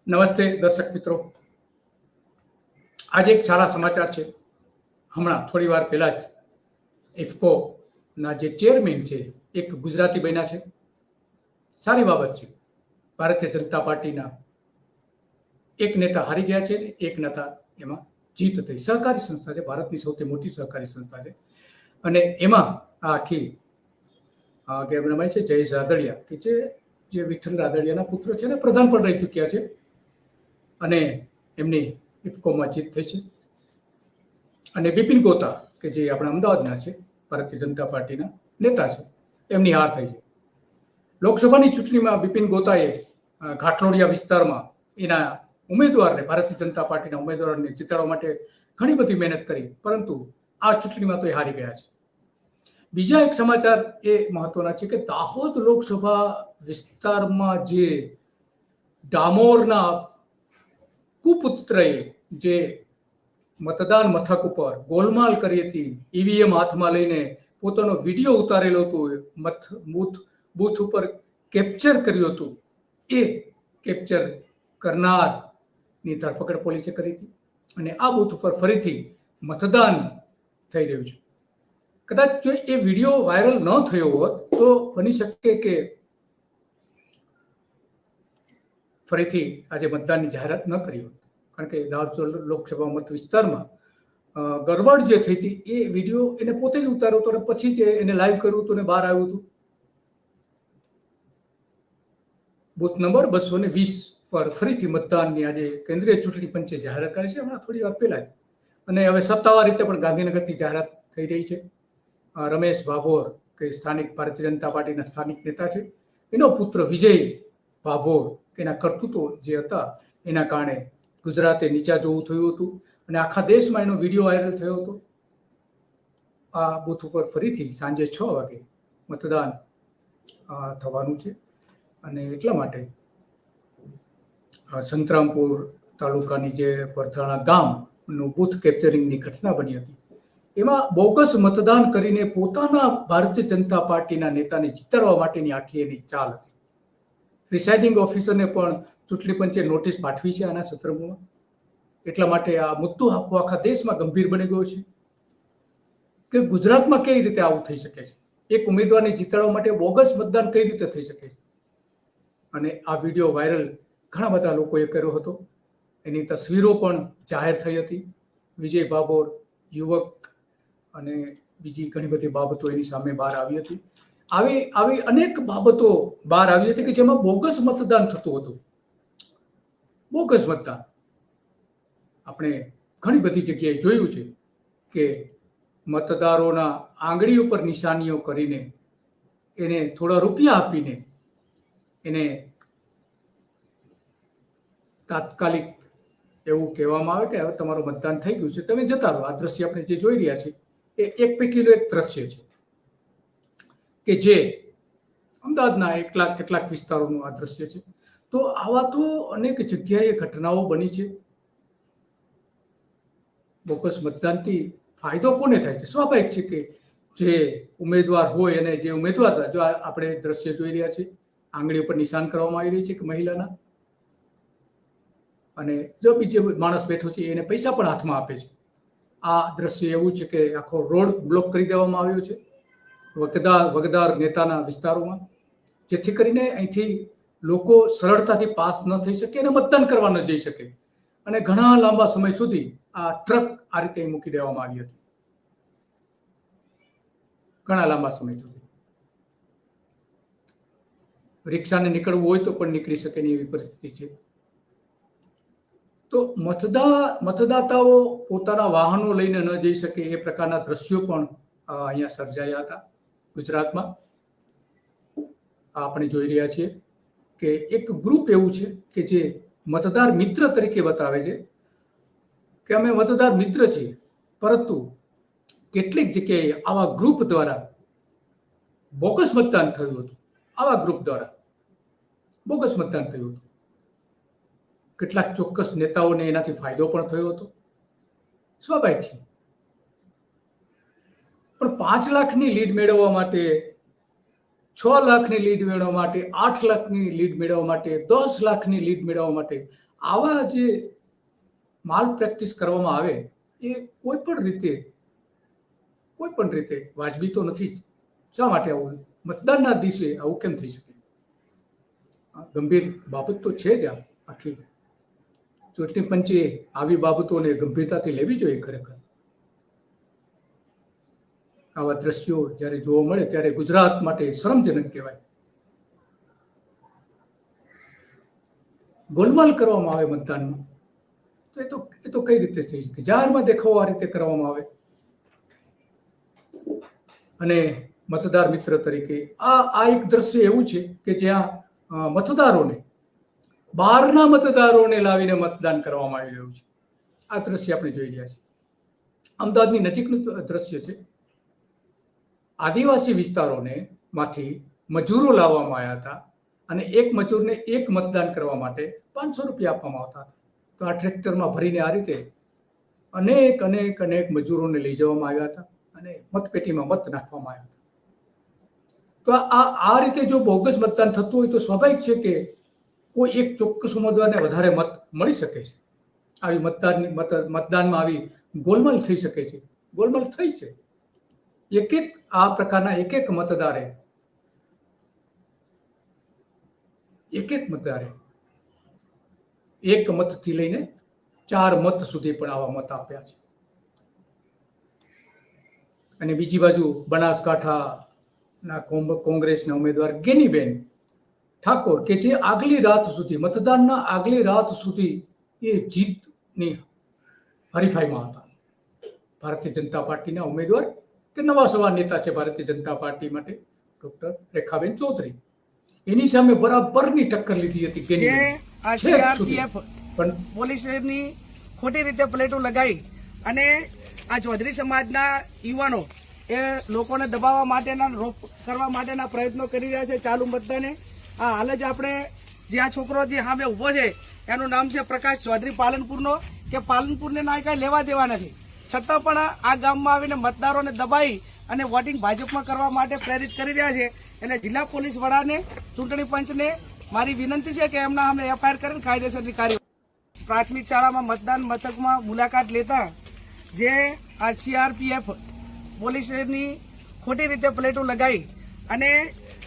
નમસ્તે દર્શક મિત્રો, આજે એક સારા સમાચાર છે. હમણાં થોડી વાર પહેલા જ ઇફકોના જે ચેરમેન છે એક ગુજરાતી બન્યા છે. સારી બાબત છે. ભારતીય જનતા પાર્ટીના એક નેતા હારી ગયા છે, એક નેતા એમાં જીત થઈ. સહકારી સંસ્થા છે, ભારતની સૌથી મોટી સહકારી સંસ્થા છે. અને એમાં આ આખી કેમ નમાય છે જયેશ રાદડિયા, કે જે વિઠ્ઠલ રાદડિયાના પુત્ર છે ને, પ્રધાન પણ રહી ચૂક્યા છે. અને એમની ઇફકોમાં જીત થઈ છે. અને બિપિન ગોતા, કે જે આપણા અમદાવાદના છે, ભારતીય જનતા પાર્ટીના નેતા છે, એમની હાર થઈ છે. લોકસભાની ચૂંટણીમાં બિપિન ગોતાએ ઘાટલોડિયા વિસ્તારમાં એના ઉમેદવારને, ભારતીય જનતા પાર્ટીના ઉમેદવારને જીતાડવા માટે ઘણી બધી મહેનત કરી, પરંતુ આ ચૂંટણીમાં તો એ હારી ગયા છે. બીજા એક સમાચાર એ મહત્વના છે કે દાહોદ લોકસભા વિસ્તારમાં જે ડામોરના કુપુત્રએ જે મતદાન મથક ઉપર ગોલમાલ કરી હતી, ઈવીએમ હાથમાં લઈને પોતાનો વિડીયો ઉતારેલો હતો, બૂથ ઉપર કેપ્ચર કર્યું હતું, એ કેપ્ચર કરનારની ધરપકડ પોલીસે કરી હતી. અને આ બૂથ ઉપર ફરીથી મતદાન થઈ રહ્યું છે. કદાચ જો એ વિડીયો વાયરલ ન થયો હોત તો બની શકે કે ફરીથી આજે મતદાનની જાહેરાત ન કરી હોત. કારણ કે દાહોદ લોકસભા મત વિસ્તારમાં ગરબડ જે થઈ હતી એ વિડીયો એને પોતે જ ઉતાર્યો હતો અને પછી જ એને લાઈવ કર્યું હતું અને બહાર આવ્યું હતું. બૂથ નંબર 220 પર ફરીથી મતદાનની આજે કેન્દ્રીય ચૂંટણી પંચે જાહેરાત કરી છે, હમણાં થોડી વાર પહેલા જ. અને હવે સત્તાવાર રીતે પણ ગાંધીનગરથી જાહેરાત થઈ રહી છે. રમેશ ભાભોર, કે સ્થાનિક ભારતીય જનતા પાર્ટીના સ્થાનિક નેતા છે, એનો પુત્ર વિજય ભાભોર, કે એના કરતૂતો જે હતા એના કારણે ગુજરાતે નીચા જોવું થયું હતું અને આખા દેશમાં એનો વિડીયો વાયરલ થયો હતો. આ બૂથ ઉપર ફરીથી સાંજે 6 વાગે મતદાન થવાનું છે. અને એટલા માટે સંતરામપુર તાલુકાની જે પરથાણા ગામનું બૂથ કેપ્ચરિંગની ઘટના બની હતી, એમાં બોગસ મતદાન કરીને પોતાના ભારતીય જનતા પાર્ટીના નેતાને જીતાડવા માટેની આખી એની ચાલ હતી. પ્રિસાઇડિંગ ઓફિસરને પણ ચૂંટણી પંચે નોટિસ પાઠવી છે આના સંદર્ભમાં. એટલા માટે આ મુદ્દો આખા દેશમાં ગંભીર બની ગયો છે કે ગુજરાતમાં કઈ રીતે આવું થઈ શકે છે. એક ઉમેદવારને જીતાડવા માટે બોગસ મતદાન કઈ રીતે થઈ શકે છે. અને આ વિડીયો વાયરલ ઘણા બધા લોકોએ કર્યો હતો. એની તસવીરો પણ જાહેર થઈ હતી. વિજય ભાભોર યુવક અને બીજી ઘણી બધી બાબતો એની સામે બહાર આવી હતી. આવી અનેક બાબતો બહાર આવી હતી કે જેમાં બોગસ મતદાન થતું હતું. બોગસ મતદાન આપણે ઘણી બધી જગ્યાએ જોયું છે કે મતદારોના આંગળી ઉપર નિશાનીઓ કરીને એને થોડા રૂપિયા આપીને એને તાત્કાલિક એવું કહેવામાં આવે કે હવે તમારું મતદાન થઈ ગયું છે, તમે જતા રહો. આ દ્રશ્ય આપણે જે જોઈ રહ્યા છીએ એ એક પૈકીનું એક દ્રશ્ય છે કે જે અમદાવાદના કેટલાક વિસ્તારોનું આ દ્રશ્ય છે. તો આવા તો અનેક જગ્યાએ ઘટનાઓ બની છે. બોગસ મતદાનથી ફાયદો કોને થાય છે? સ્વાભાવિક છે કે જે ઉમેદવાર હોય અને જે ઉમેદવાર, જો આપણે દ્રશ્ય જોઈ રહ્યા છીએ, આંગળી ઉપર નિશાન કરવામાં આવી રહી છે કે મહિલાના, અને જો બીજો માણસ બેઠો છે એને પૈસા પણ હાથમાં આપે છે. આ દ્રશ્ય એવું છે કે આખો રોડ બ્લોક કરી દેવામાં આવ્યો છે વગદાર નેતાના વિસ્તારોમાં, જેથી કરીને અહીંથી લોકો સરળતાથી પાસ ન થઈ શકે અને મતદાન કરવા ન જઈ શકે. અને ઘણા લાંબા સમય સુધી આ ટ્રક આ રીતે મૂકી દેવામાં આવી હતી. ઘણા લાંબા સમય સુધી રિક્ષાને નીકળવું હોય તો પણ નીકળી શકે નહીં એવી પરિસ્થિતિ છે. તો મતદાતાઓ પોતાના વાહનો લઈને ન જઈ શકે એ પ્રકારના દ્રશ્યો પણ અહીંયા સર્જાયા હતા ગુજરાતમાં. આપણે જોઈ રહ્યા છીએ કે એક ગ્રુપ એવું છે કે જે મતદાર મિત્ર તરીકે બતાવે છે કે અમે મતદાર મિત્ર છીએ, પરંતુ કેટલીક જગ્યાએ આવા ગ્રુપ દ્વારા બોગસ મતદાન થયું હતું. આવા ગ્રુપ દ્વારા બોગસ મતદાન થયું હતું. કેટલાક ચોક્કસ નેતાઓને એનાથી ફાયદો પણ થયો હતો. સ્વાભાવિક છે. પણ 5 લાખની લીડ મેળવવા માટે, 6 લાખની લીડ મેળવવા માટે, 8 લાખની લીડ મેળવવા માટે, 10 લાખની લીડ મેળવવા માટે આવા જે માલ પ્રેક્ટિસ કરવામાં આવે એ કોઈ પણ રીતે વાજબી તો નથી જ. શા માટે આવું મતદાનના દિવસે આવું કેમ થઈ શકે? ગંભીર બાબત તો છે જ. આખી ચૂંટણી પંચે આવી બાબતોને ગંભીરતાથી લેવી જોઈએ. ખરેખર આવા દ્રશ્યો જ્યારે જોવા મળે ત્યારે ગુજરાત માટે શરમજનક કહેવાય. ગોલમાલ કરવામાં આવે મતદાનમાં તો એ તો કઈ રીતે થઈ શકે? જાહેરમાં દેખાવો આ રીતે કરવામાં આવે. અને મતદાર મિત્ર તરીકે આ એક દ્રશ્ય એવું છે કે જ્યાં મતદારોને, બહારના મતદારોને લાવીને મતદાન કરવામાં આવી રહ્યું છે. આ દ્રશ્ય આપણે જોઈ રહ્યા છીએ. અમદાવાદની નજીકનું દ્રશ્ય છે. આદિવાસી વિસ્તારોને માંથી મજૂરો લાવવામાં આવ્યા હતા અને એક મજૂરને એક મતદાન કરવા માટે 500 રૂપિયા આપવામાં આવતા હતા. તો આ ટ્રેક્ટરમાં ભરીને આ રીતે અનેક મજૂરોને લઈ જવામાં આવ્યા હતા અને મતપેટીમાં મત નાખવામાં આવ્યા હતા. તો આ રીતે જો બોગસ મતદાન થતું હોય તો સ્વાભાવિક છે કે કોઈ એક ચોક્કસ ઉમેદવારને વધારે મત મળી શકે છે. આવી મતદાનમાં આવી ગોલમાલ થઈ શકે છે. ગોલમાલ થઈ છે. આ પ્રકારના એક મતદારે એક મતથી લઈને 4 મત સુધી પણ આવા મત આપ્યા છે. અને બીજી બાજુ બનાસકાંઠાના કોંગ્રેસના ઉમેદવાર ગેનીબેન ઠાકોર કે જે મતદાનના આગલી રાત સુધી એ જીતની હરીફાઈમાં હતા. ભારતીય જનતા પાર્ટીના ઉમેદવાર કે નવા સવા નેતા છે ભારતીય જનતા પાર્ટી માટે, ડોક્ટર રેખાબેન ચૌધરી. એની સામે બરાબરની ટક્કર લીધી હતી. પોલીસની ખોટી રીતે પ્લેટો લગાવી અને આ ચૌધરી સમાજના યુવાનો એ લોકોને દબાવવા માટેના, રોક કરવા માટેના પ્રયત્નો કરી રહ્યા છે ચાલુ મતદાને. આ હાલ જ આપણે જે આ છોકરો જે સામે ઉભો છે એનું નામ છે પ્રકાશ ચૌધરી પાલનપુરનો, કે પાલનપુરને ના કાંઈ લેવા દેવા નથી, છતાં પણ આ ગામમાં આવીને મતદારોને દબાવી અને વોટિંગ ભાજપમાં કરવા માટે પ્રેરિત કરી રહ્યા છે. એટલે જિલ્લા પોલીસ વડાને, ચૂંટણી પંચને મારી વિનંતી છે કે એમના સામે એફઆઈઆર કરીને કાયદેસરની કાર્યવાહી. પ્રાથમિક શાળામાં મતદાન મથકમાં મુલાકાત લેતા જે આ સીઆરપીએફ પોલીસની ખોટી રીતે પ્લેટો લગાવી અને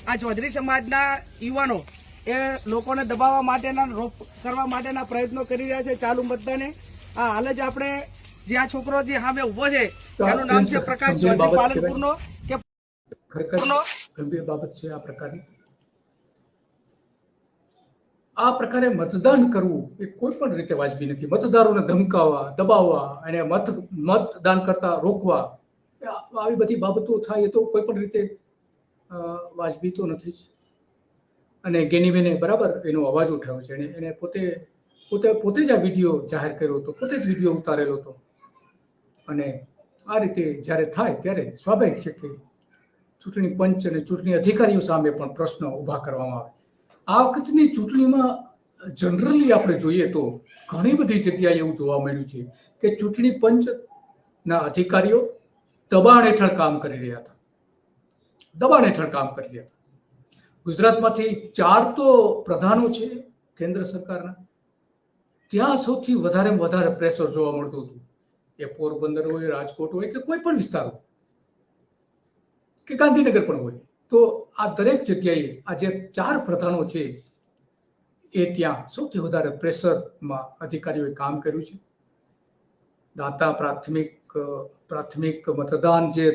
આ ચૌધરી સમાજના યુવાનો એ લોકોને દબાવવા માટેના, રોક કરવા માટેના પ્રયત્નો કરી રહ્યા છે ચાલુ મતદાને. આ હાલ જ આપણે જે આ છોકરો જે સામે ઉભો છે એનું નામ છે પ્રકાશ ચૌધરી પાલનપુરનો, કે ગંભીર બાબત છે. આ પ્રકારે મતદાન કરવું એ કોઈ પણ રીતે વાજબી નથી. મતદારોને ધમકાવવા, દબાવવા અને મતદાન કરતા રોકવા, આવી બધી બાબતો થાય એ તો કોઈ પણ રીતે વાજબી તો નથી જ. અને ગેનીબેને બરાબર એનો અવાજ ઉઠાવ્યો છે. એને પોતે જ આ વિડીયો જાહેર કર્યો હતો, પોતે જ વિડીયો ઉતારેલો હતો. અને આ રીતે જ્યારે થાય ત્યારે સ્વાભાવિક છે કે ચૂંટણી પંચ અને ચૂંટણી અધિકારીઓ સામે પણ પ્રશ્ન ઊભા કરવામાં આવે. આ વખતની ચૂંટણીમાં જનરલી આપણે જોઈએ તો ઘણી બધી જગ્યાએ એવું જોવા મળ્યું છે કે ચૂંટણી પંચના અધિકારીઓ દબાણ હેઠળ કામ કરી રહ્યા હતા. ગુજરાતમાંથી 4 તો પ્રધાનો છે કેન્દ્ર સરકારના. ત્યાં સૌથી વધારે પ્રેશર જોવા મળતું હતું. એ પોરબંદર હોય, રાજકોટ હોય કે કોઈ પણ વિસ્તાર હોય કે ગાંધીનગર પણ હોય, તો આ દરેક જગ્યાએ આ જે 4 પ્રધાનો છે એ ત્યાં સૌથી વધારે પ્રેશરમાં અધિકારીઓએ કામ કર્યું છે. દાંતા પ્રાથમિક મતદાન, જે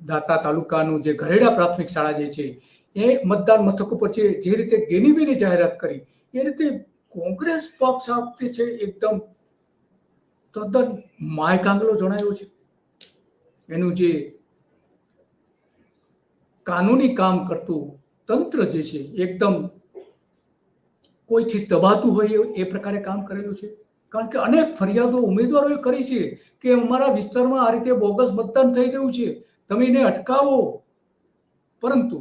દાંતા તાલુકાનું જે ઘરેડા પ્રાથમિક શાળા જે છે એ મતદાન મથક ઉપર છે, જે રીતે ગેનીબેને જાહેરાત કરી એ રીતે કોંગ્રેસ પક્ષ આપતે છે એકદમ તદ્દન માયકાંગલો જણાયો છે. એનું જે કાનૂની કામ કરતું તંત્ર જે છે એકદમ કોઈથી દબાતું હોય એ પ્રકારે કામ કરેલું છે. કારણ કે અનેક ફરિયાદો ઉમેદવારોએ કરી છે કે અમારા વિસ્તારમાં આ રીતે બોગસ મતદાન થઈ રહ્યું છે, તમે એને અટકાવો. પરંતુ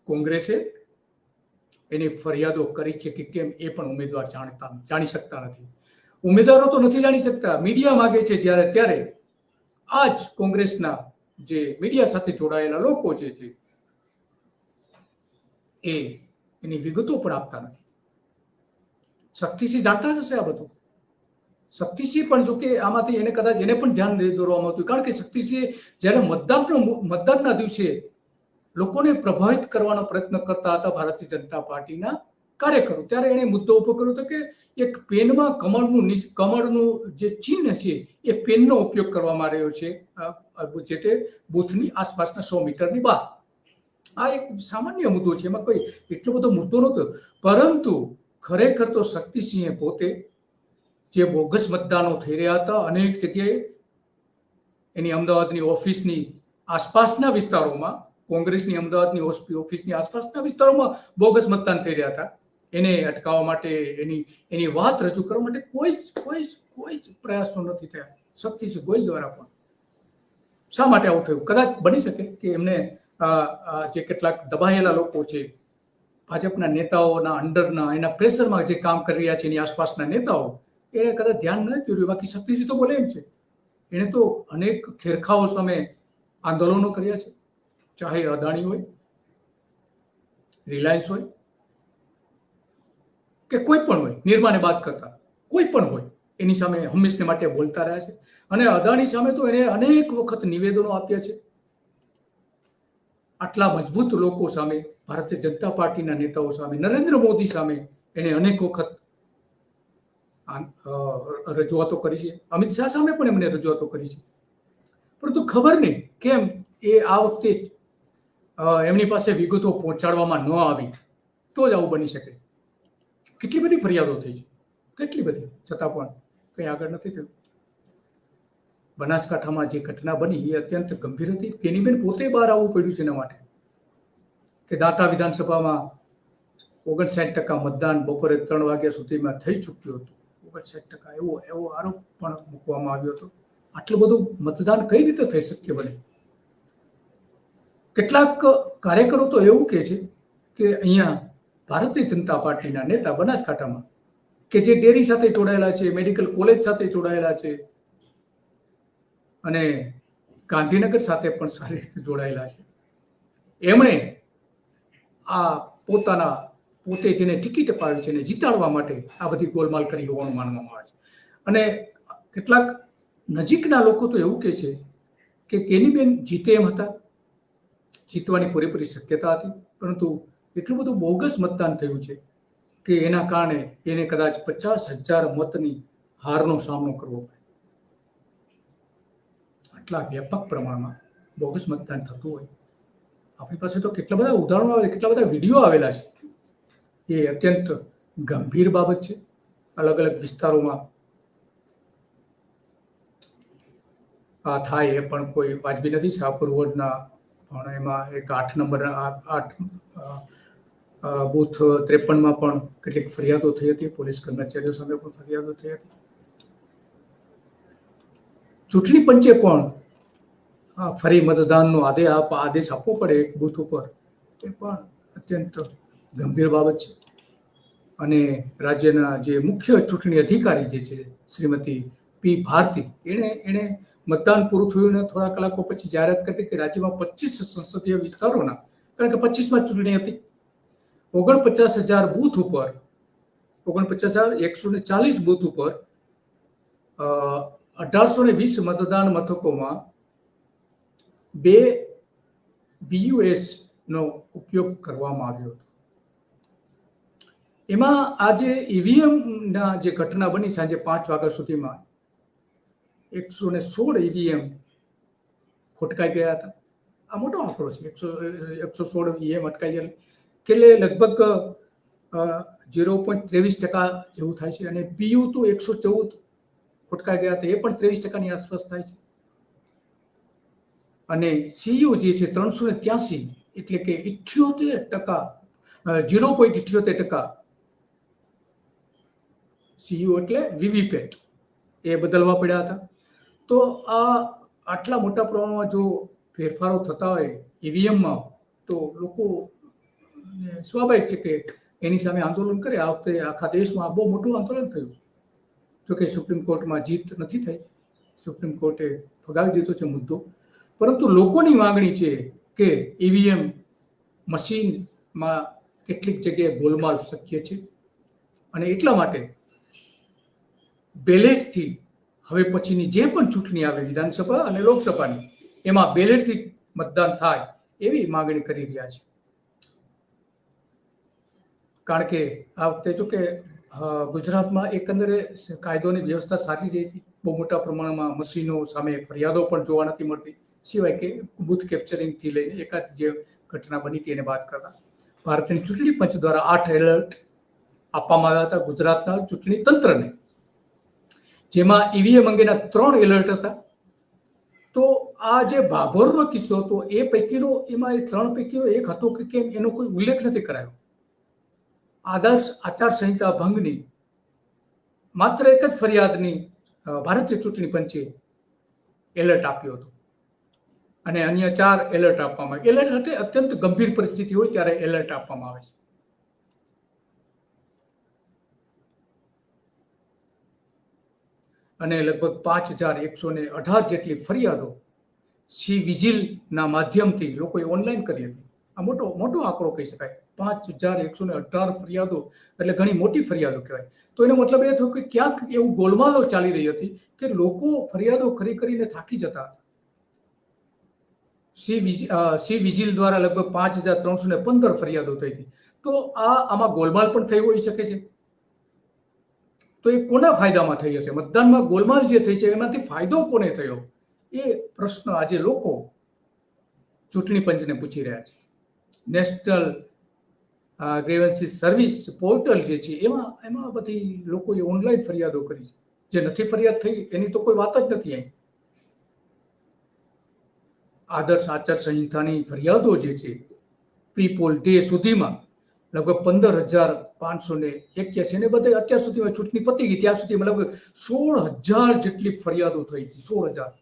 કોંગ્રેસે એની ફરિયાદો કરી છે કે કેમ એ પણ ઉમેદવાર જાણી શકતા નથી. ઉમેદવારો તો નથી જાણી શકતા, મીડિયા માગે છે જ્યારે ત્યારે આ જ કોંગ્રેસના જે મીડિયા સાથે જોડાયેલા લોકો જે છે એની વિગતો પણ આપતા નથી. શક્તિસિંહ જાણતા જ હશે આ બધું. શક્તિસિંહ પણ જો કે આમાંથી એને કદાચ એને પણ ધ્યાન દોરવામાં આવતું, કારણ કે શક્તિસિંહ જ્યારે મતદાનના દિવસે લોકોને પ્રભાવિત કરવાનો પ્રયત્ન કરતા હતા ભારતીય જનતા પાર્ટીના કાર્યકરો, ત્યારે એણે મુદ્દો ઉભો કર્યો હતો કે એક પેનમાં કમળનું જે ચિહ્ન છે એ પેનનો ઉપયોગ કરવામાં આવ્યો છે જે તે બૂથની આસપાસના 100 મીટરની બહાર. આ એક સામાન્ય મુદ્દો છે, એમાં કોઈ એટલો બધો મુદ્દો નહોતો. પરંતુ ખરેખર તો શક્તિસિંહે પોતે જે બોગસ મતદાનો થઈ રહ્યા હતા અનેક જગ્યાએ એની અમદાવાદની ઓફિસની આસપાસના વિસ્તારોમાં, કોંગ્રેસની અમદાવાદની ઓફિસની આસપાસના વિસ્તારોમાં બોગસ મતદાન થઈ રહ્યા હતા, એને અટકાવવા માટે એની વાત રજૂ કરવા માટે કોઈ જ પ્રયાસો નથી થયા શક્તિસિંહ ગોહિલ દ્વારા પણ. શા માટે આવું થયું? કદાચ બની શકે કે એમને જે કેટલાક દબાયેલા લોકો છે, ભાજપના નેતાઓના અંડરના એના પ્રેશરમાં જે કામ કરી રહ્યા છે એની આસપાસના નેતાઓ, એને કદાચ ધ્યાન ન કર્યું. બાકી શક્તિસિંહ તો બોલે એમ છે, એણે તો અનેક ખેરખાઓ સામે આંદોલનો કર્યા છે, ચાહે અદાણી હોય, રિલાયન્સ હોય કે કોઈ પણ હોય, નિર્માને બાદ કરતા કોઈ પણ હોય, એની સામે હંમેશને માટે બોલતા રહ્યા છે. અને અદાણી સામે તો એને અનેક વખત નિવેદનો આપ્યા છે. આટલા મજબૂત લોકો સામે, ભારતીય જનતા પાર્ટીના નેતાઓ સામે, નરેન્દ્ર મોદી સામે એને અનેક વખત રજૂઆતો કરી છે. અમિત શાહ સામે પણ એમને રજૂઆતો કરી છે. પરંતુ ખબર નહીં કેમ એ આ વખતે એમની પાસે વિગતો પહોંચાડવામાં ન આવી. તો જ આવું બની શકે. કેટલી બધી ફરિયાદો થઈ છે, કેટલી બધી, છતાં પણ કંઈ આગળ નથી થયું. બનાસકાંઠામાં જે ઘટના બની એ અત્યંત ગંભીર હતી. કેનીબેન પોતે બહાર આવવું પડ્યું છે એના માટે કે દાંતા વિધાનસભામાં 59% મતદાન બપોરે 3 વાગ્યા સુધીમાં થઈ ચૂક્યું હતું. 59% એવો આરોપ પણ મૂકવામાં આવ્યો હતો. આટલું બધું મતદાન કઈ રીતે થઈ શક્ય બને? કેટલાક કાર્યકરો તો એવું કહે છે કે અહીંયા ભારતીય જનતા પાર્ટીના નેતા બનાસકાંઠામાં કે જે ડેરી સાથે જોડાયેલા છે, મેડિકલ કોલેજ સાથે જોડાયેલા છે અને ગાંધીનગર સાથે પણ સારી રીતે જોડાયેલા છે, એમણે આ પોતે જેને ટિકિટ અપાવી છે એને જીતાડવા માટે આ બધી ગોલમાલ કરી હોવાનું માનવામાં આવે છે. અને કેટલાક નજીકના લોકો તો એવું કહે છે કે કેનીબેન જીતે એમ હતા, જીતવાની પૂરેપૂરી શક્યતા હતી, પરંતુ એટલું બધું બોગસ મતદાન થયું છે કે એના કારણે એને કદાચ 50,000 મતની હારનો સામનો કરવો પડે. આટલા વ્યાપક પ્રમાણમાં બોગસ મતદાન થતું હોય, આપણી પાસે તો કેટલા બધા ઉદાહરણો આવે, કેટલા બધા વિડીયો આવેલા છે. એ અત્યંત ગંભીર બાબત છે. અલગ અલગ વિસ્તારોમાં આ થાય એ પણ કોઈ વાજબી નથી. શાહપુર રોડના પણ એમાં એક 8 નંબર બૂથ 53માં પણ કેટલીક ફરિયાદો થઈ હતી. પોલીસ કર્મચારીઓ સામે પણ ફરિયાદો થઈ હતી. ચૂંટણી પંચે પણ ફરી મતદાનનો આદેશ આપવો પડે એક બૂથ ઉપર, એ પણ અત્યંત ગંભીર બાબત છે. અને રાજ્યના જે મુખ્ય ચૂંટણી અધિકારી જે છે શ્રીમતી પી ભારતી, એણે મતદાન પૂરું થયું ને થોડા કલાકો પછી જાહેરાત કરી કે રાજ્યમાં 25 સંસદીય વિસ્તારોના, કારણ કે 25માં ચૂંટણી હતી, 49,000 બૂથ ઉપર, 49,140 બૂથ ઉપર 1820 મતદાન મથકોમાં 2 BUS નો ઉપયોગ કરવામાં આવ્યો હતો. એમાં આજે ઈવીએમ ના જે ઘટના બની સાંજે 5 વાગ્યા સુધીમાં 116 ઈવીએમ ખોટકાઈ ગયા હતા. આ મોટો આંકડો છે. 116 ઈવીએમ અટકાઈ ગયા એટલે લગભગ 0.23% જેવું થાય છે. અને PU તો 114 ખોટકાઈ ગયા હતા, એ પણ 23%ની આસપાસ થાય છે. અને CU જે છે 383, એટલે કે 78%, 0.78% CU એટલે વીવીપેટ એ બદલવા પડ્યા હતા. તો આ આટલા મોટા પ્રમાણમાં જો ફેરફારો થતા હોય ઈવીએમમાં, તો લોકો સ્વાભાવિક છે કે એની સામે આંદોલન કરે. આ વખતે આખા દેશમાં બહુ મોટું આંદોલન થયું. જોકે સુપ્રીમ કોર્ટમાં જીત નથી થઈ, સુપ્રીમ કોર્ટે ફગાવી દીધો છે મુદ્દો, પરંતુ લોકોની માંગણી છે કે ઈવીએમ મશીનમાં કેટલીક જગ્યાએ ગોલમાલ શક્ય છે. અને એટલા માટે બેલેટથી હવે પછીની જે પણ ચૂંટણી આવે વિધાનસભા અને લોકસભાની એમાં બેલેટથી મતદાન થાય એવી માગણી કરી રહ્યા છે. કારણ કે આ વખતે જો કે ગુજરાતમાં એકંદરે કાયદોની વ્યવસ્થા સારી રહી હતી. બહુ મોટા પ્રમાણમાં મશીનો સામે ફરિયાદો પણ જોવા નથી મળતી, સિવાય કે બૂથ કેપ્ચરિંગથી લઈને એકાદ જે ઘટના બની હતી એને વાત કરતા ભારતીય ચૂંટણી પંચ દ્વારા 8 એલર્ટ આપવામાં આવ્યા હતા ગુજરાતના ચૂંટણી તંત્રને, જેમાં ઈવીએમ અંગેના 3 એલર્ટ હતા. તો આ જે ભાભોરનો કિસ્સો હતો એ પૈકીનો એમાં એ 3 પૈકીનો એક હતો કે કેમ એનો કોઈ ઉલ્લેખ નથી કરાયો. આદર્શ આચારસંહિતા ભંગની માત્ર એક જ ફરિયાદની ભારતીય ચૂંટણી પંચે એલર્ટ આપ્યો હતો અને અન્ય 4 એલર્ટ આપવામાં આવે. એલર્ટ એટલે અત્યંત ગંભીર પરિસ્થિતિ હોય ત્યારે એલર્ટ આપવામાં આવે છે. અને લગભગ 5118 જેટલી ફરિયાદો સી વિજિલના માધ્યમથી લોકોએ ઓનલાઈન કરી હતી. આ મોટો આંકડો કહી શકાય. 5118 ફરિયાદો એટલે ઘણી મોટી ફરિયાદો કહેવાય. તો એનો મતલબ એ થયો કે ક્યાંક એવું ગોલમાલો ચાલી રહી હતી કે લોકો ફરિયાદો કરીને થાકી જતા હતા. સી વિજિલ દ્વારા લગભગ 5315 ફરિયાદો થઈ હતી. તો આમાં ગોલમાલ પણ થઈ હોઈ શકે છે. તો એ કોના ફાયદામાં થઈ હશે? મતદાનમાં ગોલમાલ જે થઈ છે એમાંથી ફાયદો કોને થયો? એ પ્રશ્ન આજે લોકો ચૂંટણી પંચને પૂછી રહ્યા છે. નેશનલ ગ્રીવન્સીસ સર્વિસ પોર્ટલ જે છે એમાં બધી લોકોએ ઓનલાઈન ફરિયાદો કરી છે. જે નથી ફરિયાદ થઈ એની તો કોઈ વાત જ નથી. અહીં આદર્શ આચાર સંહિતાની ફરિયાદો જે છે પ્રી પોલ ડે સુધીમાં લગભગ 15,581 ને બધે અત્યાર સુધીમાં ચૂંટણી પતી ગઈ ત્યાં સુધીમાં લગભગ 16,000 જેટલી ફરિયાદો થઈ હતી. 16,000.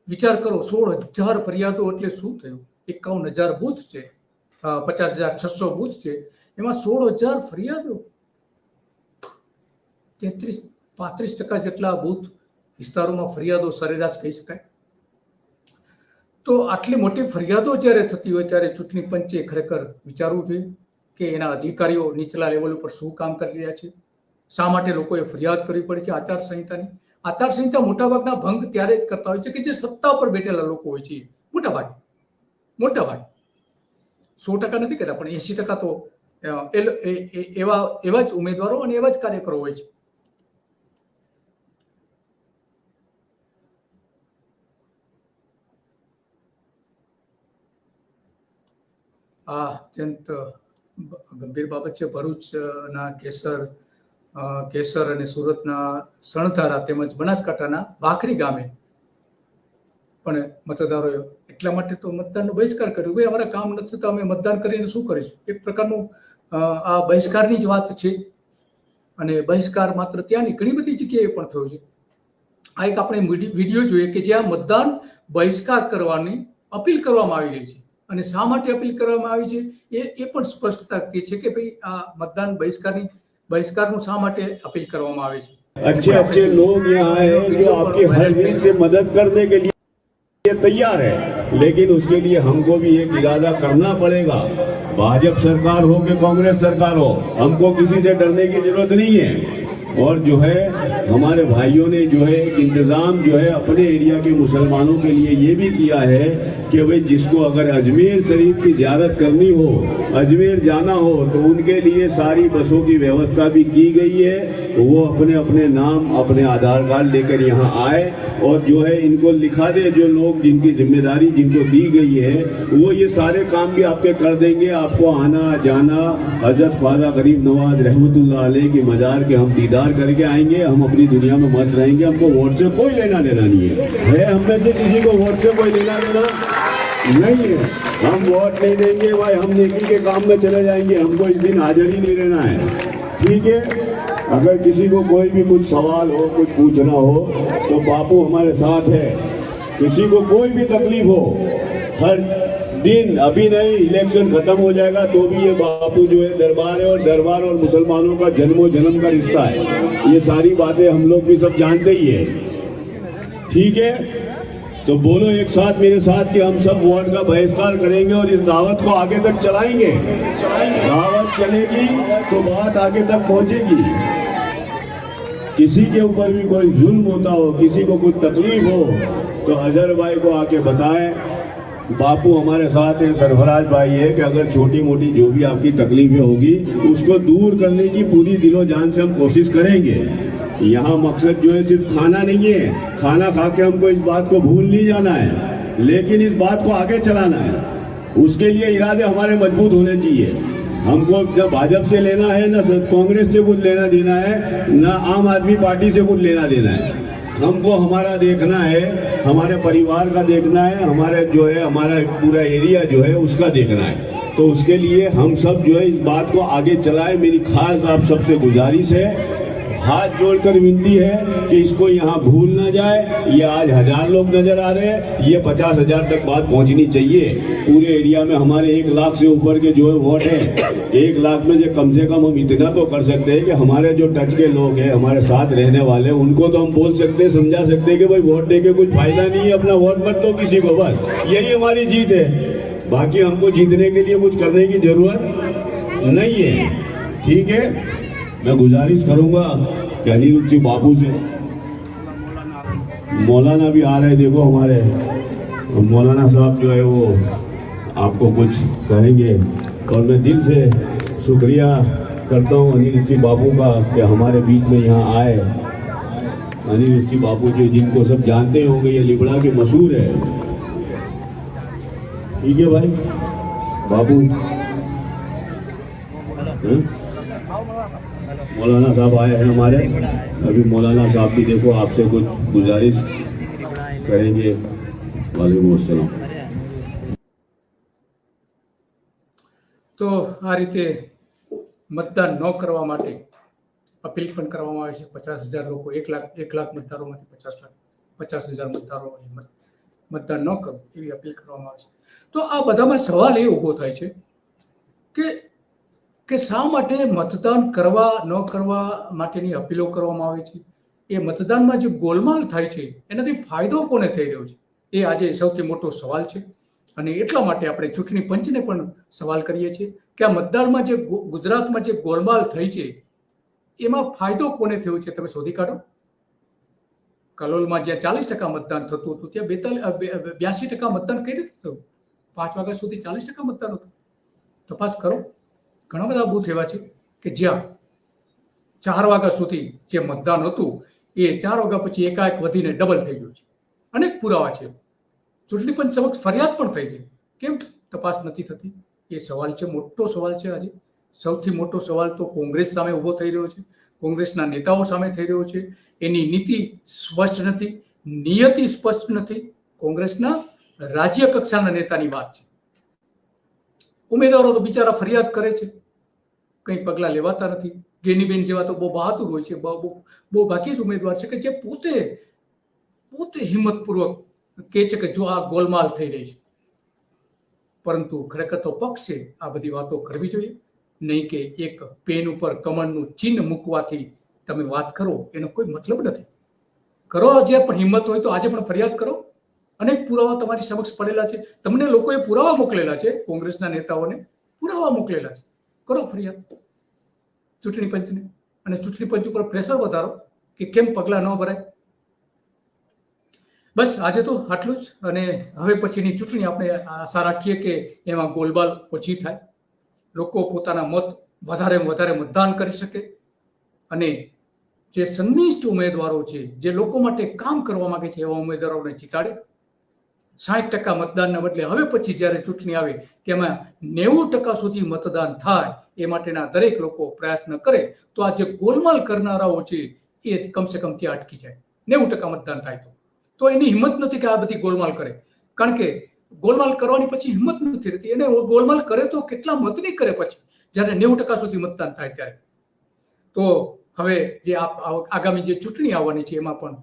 વિચાર કરો, 16,000 ફરિયાદો એટલે શું થયું? 51,000 બૂથ છે, 50,600 બૂથ છે, એમાં 16,000 ફરિયાદો. 35% જેટલા બૂથ વિસ્તારોમાં ફરિયાદો સરેરાશ કહી શકાય. તો આટલી મોટી ફરિયાદો જ્યારે થતી હોય ત્યારે ચૂંટણી પંચે ખરેખર વિચારવું જોઈએ કે એના અધિકારીઓ નીચલા લેવલ ઉપર શું કામ કરી રહ્યા છે, શા માટે લોકોએ ફરિયાદ કરવી પડે છે આચારસંહિતાની. આચારસંહિતા મોટાભાગના ભંગ ત્યારે જ કરતા હોય છે કે જે સત્તા પર બેઠેલા લોકો હોય છે. મોટાભાગે 100% નથી કહેતા, પણ 80% તો એવા જ ઉમેદવારો અને એવા જ કાર્યકરો હોય છે. આ અત્યંત ગંભીર બાબત છે. ભરૂચના કેસર અને સુરતના સણધારા તેમજ બનાસકાંઠાના ભાખરી ગામે પણ મતદારોએ એટલા માટે તો મતદાનનો બહિષ્કાર કર્યો કે અમારા કામ નથી તો અમે મતદાન કરીને શું કરીશું. એક પ્રકારનું આ બહિષ્કારની જ વાત છે. અને બહિષ્કાર માત્ર ત્યાંની ઘણી બધી જગ્યાએ પણ થયો છે. આ એક આપણે વિડીયો જોઈએ કે જ્યાં મતદાન બહિષ્કાર કરવાની અપીલ કરવામાં આવી રહી છે. અને શા માટે અપીલ કરવામાં આવી છે એ પણ સ્પષ્ટતા કે છે કે ભાઈ આ મતદાન બહિષ્કારનું શા માટે અપીલ કરવામાં આવે છે. अच्छे अच्छे लोग यहाँ हैं जो आपकी हर नीड से मदद करने के लिए तैयार है, लेकिन उसके लिए हमको भी एक इरादा करना पड़ेगा. भाजपा सरकार हो कि कांग्रेस सरकार हो, हमको किसी से डरने की जरूरत नहीं है. और जो है हमारे भाइयों ने जो है एक इंतजाम जो है अपने एरिया के मुसलमानों के लिए ये भी किया है कि भाई जिसको अगर अजमेर शरीफ की ज़ियारत करनी हो, अजमेर जाना हो, तो उनके लिए सारी बसों की व्यवस्था भी की गई है. वो अपने अपने नाम, अपने आधार कार्ड लेकर यहाँ आए और जो है इनको लिखा दे. जो लोग जिनकी जिम्मेदारी जिनको दी गई है वो ये सारे काम भी आपके कर देंगे. आपको आना जाना हजरत ख्वाजा गरीब नवाज रहमतुल्लाह अलैह की मजार के हम दीदार करके आएंगे. हम अपनी दुनिया में मस्त रहेंगे. हमको वोट से कोई लेना देना नहीं है. हम में से किसी को वोट से कोई लेना देना नहीं है. हम वोट नहीं देंगे भाई, हम नेकी के काम में चले जाएंगे. हमको इस दिन हाजिर ही नहीं रहना है. ठीक है. अगर किसी को कोई भी कुछ सवाल हो, कुछ पूछना हो, तो बापू हमारे साथ है. किसी को कोई भी तकलीफ हो, हर दिन, अभी नहीं, इलेक्शन खत्म हो जाएगा तो भी ये बापू जो है दरबार है. और दरबार और मुसलमानों का जन्मों जन्म का रिश्ता है. ये सारी बातें हम लोग भी सब जानते ही है. ठीक है. तो बोलो एक साथ मेरे साथ कि हम सब वोट का बहिष्कार करेंगे और इस दावत को आगे तक चलाएंगे। दावत चलेगी तो बात आगे तक पहुंचेगी। किसी के ऊपर भी कोई जुल्म होता हो, किसी को कुछ तकलीफ हो, तो अजहर भाई को आके बताएं। बापू हमारे साथ है, सरफराज भाई है, कि अगर छोटी मोटी जो भी आपकी तकलीफें होगी उसको दूर करने की पूरी दिलो जान से हम कोशिश करेंगे। यहाँ मकसद जो है सिर्फ खाना नहीं है, खाना खा के हमको इस बात को भूल नहीं जाना है, लेकिन इस बात को आगे चलाना है। उसके लिए इरादे हमारे मजबूत होने चाहिए। हमको न भाजपा से लेना है, न कांग्रेस से कुछ लेना देना है, न आम आदमी पार्टी से कुछ लेना देना है। हमको हमारा देखना है, हमारे परिवार का देखना है, हमारे जो है हमारा पूरा एरिया जो है उसका देखना है। तो उसके लिए हम सब जो है इस बात को आगे चलाएं। मेरी खास आप सबसे गुजारिश है, हाथ जोड़कर विनती है कि इसको यहाँ भूल ना जाए। ये आज 1000 लोग नजर आ रहे हैं, ये 50,000 तक बात पहुँचनी चाहिए। पूरे एरिया में हमारे 1 लाख से ऊपर के जो है वोट है, 1 लाख में से कम हम इतना तो कर सकते हैं कि हमारे जो टच के लोग हैं, हमारे साथ रहने वाले, उनको तो हम बोल सकते हैं, समझा सकते हैं कि भाई वोट दे के कुछ फायदा नहीं है, अपना वोट मत दो किसी को, बस यही हमारी जीत है। बाकी हमको जीतने के लिए कुछ करने की जरूरत नहीं है। ठीक है, मैं गुजारिश करूंगा कि अनिरुद्धि बाबू से, मौलाना भी आ रहे, देखो हमारे मौलाना साहब जो है वो आपको कुछ कहेंगे। और मैं दिल से शुक्रिया करता हूँ अनिरुद्धि बाबू का कि हमारे बीच में यहाँ आए। अनिरुद्धि बाबू जो जिनको सब जानते होंगे, ये लिबड़ा के मशहूर है। ठीक है भाई, बाबू मौलाना साहब आए हैं हमारे। अभी मौलाना साहब भी देखो आपसे कुछ गुजारिश करेंगे। वालेकुम अस्सलाम। તો આ રીતે મતદાન ન કરવા માટે અપીલ પણ કરવામાં આવે છે. 50,000 લોકો, 1 લાખ મતદારોમાંથી 50,000 મતદારો મતદાન ન કરો એવી અપીલ કરવામાં આવે છે. તો આ બધામાં સવાલ એ ઊભો થાય છે કે શા માટે મતદાન કરવા ન કરવા માટેની અપીલો કરવામાં આવે છે. એ મતદાનમાં જે ગોલમાલ થાય છે એનાથી ફાયદો કોને થઈ રહ્યો છે, એ આજે સૌથી મોટો સવાલ છે. અને એટલા માટે આપણે ચૂંટણી પંચને પણ સવાલ કરીએ છીએ કે આ મતદાનમાં જે ગુજરાતમાં જે ગોલમાલ થઈ છે એમાં ફાયદો કોને થયો છે, તમે શોધી કાઢો. કલોલમાં જ્યાં 40% મતદાન થતું હતું ત્યાં 82% મતદાન કઈ રીતે થયું? 5 વાગ્યા સુધી 40% મતદાન હતું. તપાસ કરો. ઘણા બધા બૂથ એવા છે કે જ્યાં 4 વાગ્યા સુધી જે મતદાન હતું એ 4 વાગ્યા પછી એકાએક વધીને ડબલ થઈ ગયું છે. અનેક પુરાવા છે. ચૂંટણી પંચ સમક્ષ ફરિયાદ પણ થઈ છે. કેમ તપાસ નથી થતી? એ સવાલ છે, મોટો સવાલ છે. આજે સૌથી મોટો સવાલ તો કોંગ્રેસ સામે ઊભો થઈ રહ્યો છે, કોંગ્રેસના નેતાઓ સામે થઈ રહ્યો છે. એની નીતિ સ્પષ્ટ નથી, નિયતિ સ્પષ્ટ નથી. કોંગ્રેસના રાજ્ય કક્ષાના નેતાની વાત છે. ઉમેદવારો તો બિચારા ફરિયાદ કરે છે, કંઈ પગલાં લેવાતા નથી. ગેનીબેન જેવા તો બહુ બહાદુર હોય છે, બહુ બાકી જ ઉમેદવાર છે કે જે પોતે હિંમતપૂર્વક કહે છે કે જો આ ગોલમાલ થઈ રહી છે. પરંતુ ખરેખર તો પક્ષે આ બધી વાતો કરવી જોઈએ, નહીં કે એક પેન ઉપર કમળનું ચિહ્ન મૂકવાથી તમે વાત કરો એનો કોઈ મતલબ નથી. કરો જે પણ હિંમત હોય તો આજે પણ ફરિયાદ કરો. અનેક પુરાવા તમારી સમક્ષ પડેલા છે, તમને લોકોએ પુરાવા મોકલેલા છે, કોંગ્રેસના નેતાઓને પુરાવા મોકલેલા છે. કરો ફરિયાદ ચૂંટણી પંચને, અને ચૂંટણી પંચ ઉપર પ્રેશર વધારો કે કેમ પગલાં ન ભરાય. બસ આજે તો આટલું જ. અને હવે પછીની ચૂંટણી આપણે આશા રાખીએ કે એમાં ગોલબાલ ઓછી થાય, લોકો પોતાના મત વધારે મતદાન કરી શકે, અને જે સંનિષ્ઠ ઉમેદવારો છે, જે લોકો માટે કામ કરવા માંગે છે એવા ઉમેદવારોને જીતાડે. 60% મતદાનના બદલે હવે પછી જ્યારે ચૂંટણી આવે તેમાં 90% સુધી મતદાન થાય એ માટેના દરેક લોકો પ્રયાસ કરે તો આ જે ગોલમાલ કરનારાઓ છે એ કમસે કમ ત્યાં અટકી જાય. 90% મતદાન થાય તો એની હિંમત નથી કે આ બધી ગોલમાલ કરે. કારણ કે ગોલમાલ કરવાની પછી હિંમત નથી રહેતી. એને ગોલમાલ કરે તો કેટલા મતની કરે પછી, જ્યારે 90% સુધી મતદાન થાય ત્યારે. તો હવે જે આગામી જે ચૂંટણી આવવાની છે એમાં પણ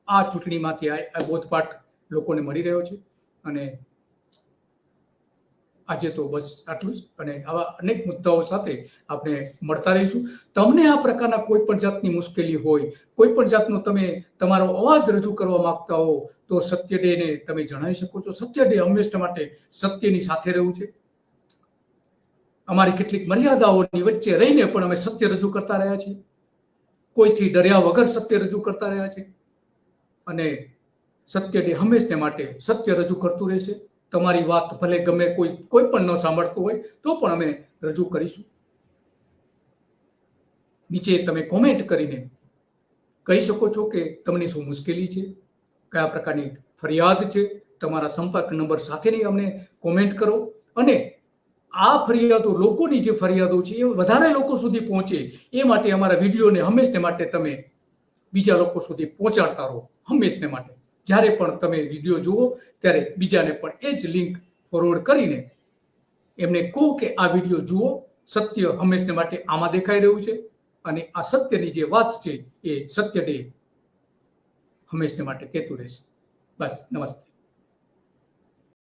આ ચૂંટણીમાંથી આ બોધપાઠ લોકોને મળી રહ્યો છે. અને આજે તો બસ આટલું જ, અને આવા અનેક મુદ્દાઓ સાથે આપણે મળતા રહીશું. તમને આ પ્રકારના કોઈ પણ જાતની મુશ્કેલી હોય, કોઈ પણ જાતનો તમે તમારો અવાજ રજૂ કરવા માંગતા હો, તો સત્ય ડેને તમે જણાવી શકો છો. સત્ય ડે હંમેશા માટે સત્યની સાથે રહેવું છે. અમારી કેટલીક મર્યાદાઓની વચ્ચે રહીને પણ અમે સત્ય રજૂ કરતા રહ્યા છીએ. કોઈથી ડર્યા વગર સત્ય રજૂ કરતા રહ્યા છે, અને સત્ય ડે હંમેશને માટે સત્ય રજૂ કરતું રહેશે. તમારી વાત ભલે ગમે કોઈ પણ ન સાંભળતું હોય તો પણ અમે રજૂ કરીશું. નીચે તમે કોમેન્ટ કરીને કહી શકો છો કે તમને શું મુશ્કેલી છે, કયા પ્રકારની ફરિયાદ છે. તમારા સંપર્ક નંબર સાથેની અમને કોમેન્ટ કરો, અને આ ફરિયાદો, લોકોની જે ફરિયાદો છે એ વધારે લોકો સુધી પહોંચે એ માટે અમારા વિડીયોને હંમેશને માટે તમે બીજા લોકો સુધી પહોંચાડતા રહો. હંમેશને માટે જ્યારે પણ તમે વિડીયો જુઓ ત્યારે બીજાને પણ એ જ લિંક ફોરવર્ડ કરીને એમને કહો કે આ વિડીયો જુઓ. સત્ય હંમેશને માટે આમાં દેખાઈ રહ્યું છે, અને આ સત્યની જે વાત છે એ સત્ય ડે હંમેશને માટે કહેતું રહેશે. બસ, નમસ્તે.